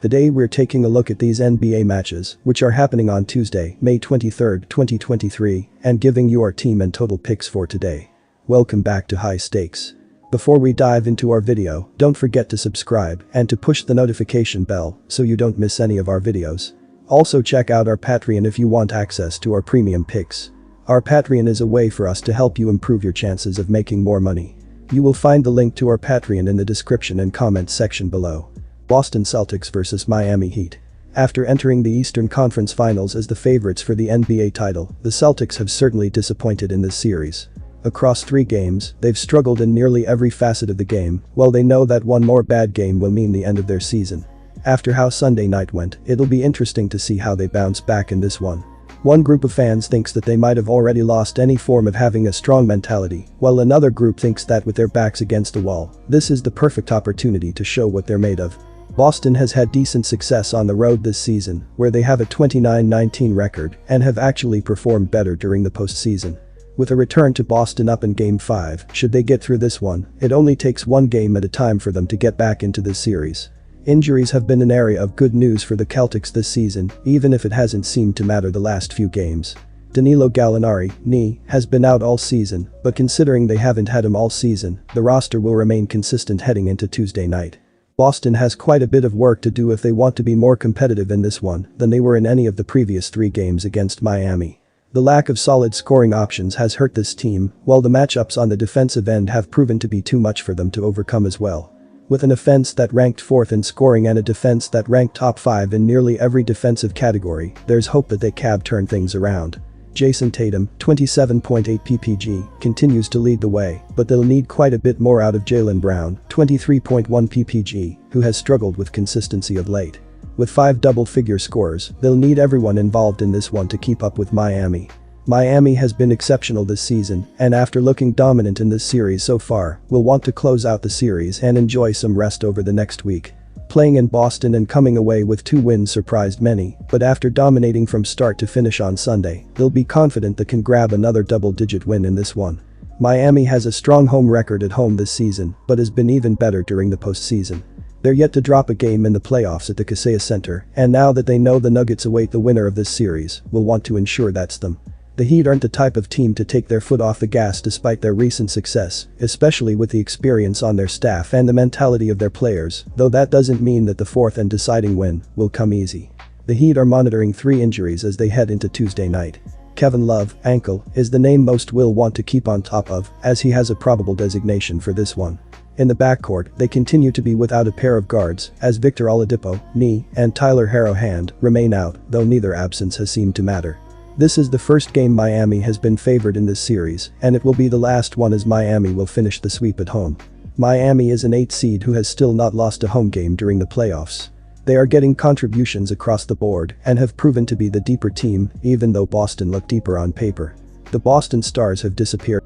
Today we're taking a look at these NBA matches, which are happening on Tuesday, May 23, 2023, and giving you our team and total picks for today. Welcome back to High Stakes. Before we dive into our video, don't forget to subscribe and to push the notification bell so you don't miss any of our videos. Also check out our Patreon if you want access to our premium picks. Our Patreon is a way for us to help you improve your chances of making more money. You will find the link to our Patreon in the description and comments section below. Boston Celtics vs Miami Heat. After entering the Eastern Conference Finals as the favorites for the NBA title, the Celtics have certainly disappointed in this series. Across 3 games, they've struggled in nearly every facet of the game, while they know that one more bad game will mean the end of their season. After how Sunday night went, it'll be interesting to see how they bounce back in this one. One group of fans thinks that they might have already lost any form of having a strong mentality, while another group thinks that with their backs against the wall, this is the perfect opportunity to show what they're made of. Boston has had decent success on the road this season, where they have a 29-19 record and have actually performed better during the postseason. With a return to Boston up in Game 5, should they get through this one, it only takes one game at a time for them to get back into this series. Injuries have been an area of good news for the Celtics this season, even if it hasn't seemed to matter the last few games. Danilo Gallinari, knee, has been out all season, but considering they haven't had him all season, the roster will remain consistent heading into Tuesday night. Boston has quite a bit of work to do if they want to be more competitive in this one than they were in any of the previous 3 games against Miami. The lack of solid scoring options has hurt this team, while the matchups on the defensive end have proven to be too much for them to overcome as well. With an offense that ranked 4th in scoring and a defense that ranked top 5 in nearly every defensive category, there's hope that they can turn things around. Jason Tatum, 27.8 ppg, continues to lead the way, but they'll need quite a bit more out of Jaylen Brown, 23.1 ppg, who has struggled with consistency of late. With 5 double-figure scores, they'll need everyone involved in this one to keep up with Miami. Miami has been exceptional this season, and after looking dominant in this series so far, will want to close out the series and enjoy some rest over the next week. Playing in Boston and coming away with 2 wins surprised many, but after dominating from start to finish on Sunday, they'll be confident they can grab another double-digit win in this one. Miami has a strong home record at home this season, but has been even better during the postseason. They're yet to drop a game in the playoffs at the Kaseya Center, and now that they know the Nuggets await the winner of this series, will want to ensure that's them. The Heat aren't the type of team to take their foot off the gas despite their recent success, especially with the experience on their staff and the mentality of their players, though that doesn't mean that the 4th and deciding win will come easy. The Heat are monitoring 3 injuries as they head into Tuesday night. Kevin Love, ankle, is the name most will want to keep on top of, as he has a probable designation for this one. In the backcourt, they continue to be without a pair of guards, as Victor Oladipo, knee, and Tyler Herro, hand, remain out, though neither absence has seemed to matter. This is the first game Miami has been favored in this series, and it will be the last one as Miami will finish the sweep at home. Miami is an 8 seed who has still not lost a home game during the playoffs. They are getting contributions across the board and have proven to be the deeper team, even though Boston looked deeper on paper. The Boston Stars have disappeared.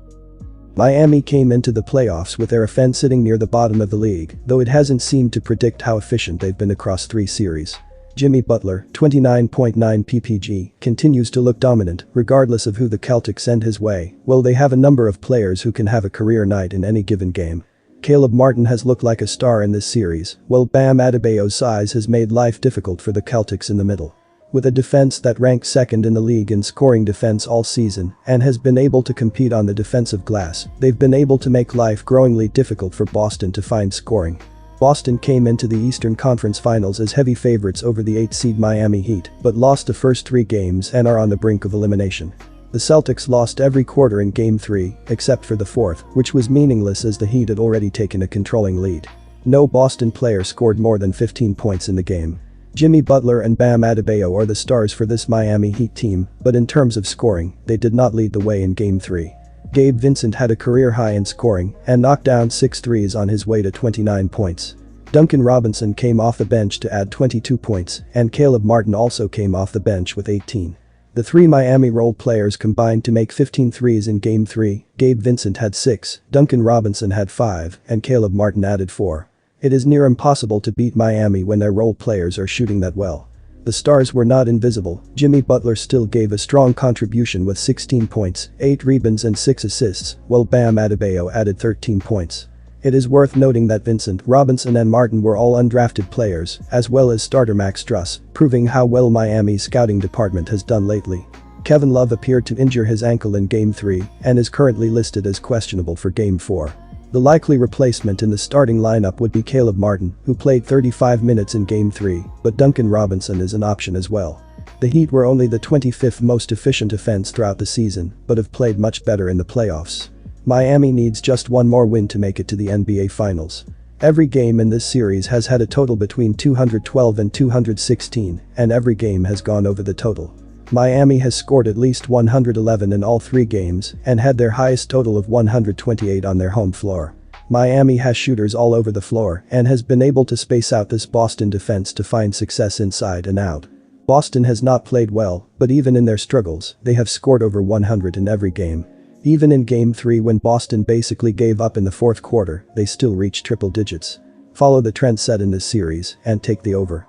Miami came into the playoffs with their offense sitting near the bottom of the league, though it hasn't seemed to predict how efficient they've been across 3 series. Jimmy Butler, 29.9 ppg, continues to look dominant, regardless of who the Celtics send his way, while they have a number of players who can have a career night in any given game. Caleb Martin has looked like a star in this series, while Bam Adebayo's size has made life difficult for the Celtics in the middle. With a defense that ranks 2nd in the league in scoring defense all season and has been able to compete on the defensive glass, they've been able to make life growingly difficult for Boston to find scoring. Boston came into the Eastern Conference Finals as heavy favorites over the 8-seed Miami Heat, but lost the first 3 games and are on the brink of elimination. The Celtics lost every quarter in Game 3, except for the 4th, which was meaningless as the Heat had already taken a controlling lead. No Boston player scored more than 15 points in the game. Jimmy Butler and Bam Adebayo are the stars for this Miami Heat team, but in terms of scoring, they did not lead the way in Game 3. Gabe Vincent had a career high in scoring and knocked down 6 threes on his way to 29 points. Duncan Robinson came off the bench to add 22 points, and Caleb Martin also came off the bench with 18. The 3 Miami role players combined to make 15 threes in Game 3, Gabe Vincent had 6, Duncan Robinson had 5, and Caleb Martin added 4. It is near impossible to beat Miami when their role players are shooting that well. The stars were not invisible. Jimmy Butler still gave a strong contribution with 16 points, 8 rebounds and 6 assists, while Bam Adebayo added 13 points. It is worth noting that Vincent, Robinson and Martin were all undrafted players, as well as starter Max Struss, proving how well Miami's scouting department has done lately. Kevin Love appeared to injure his ankle in Game 3 and is currently listed as questionable for Game 4. The likely replacement in the starting lineup would be Caleb Martin, who played 35 minutes in Game 3, but Duncan Robinson is an option as well. The Heat were only the 25th most efficient offense throughout the season, but have played much better in the playoffs. Miami needs just one more win to make it to the NBA Finals. Every game in this series has had a total between 212 and 216, and every game has gone over the total. Miami has scored at least 111 in all 3 games and had their highest total of 128 on their home floor. Miami has shooters all over the floor and has been able to space out this Boston defense to find success inside and out. Boston has not played well, but even in their struggles, they have scored over 100 in every game. Even in Game 3 when Boston basically gave up in the fourth quarter, they still reached triple digits. Follow the trend set in this series and take the over.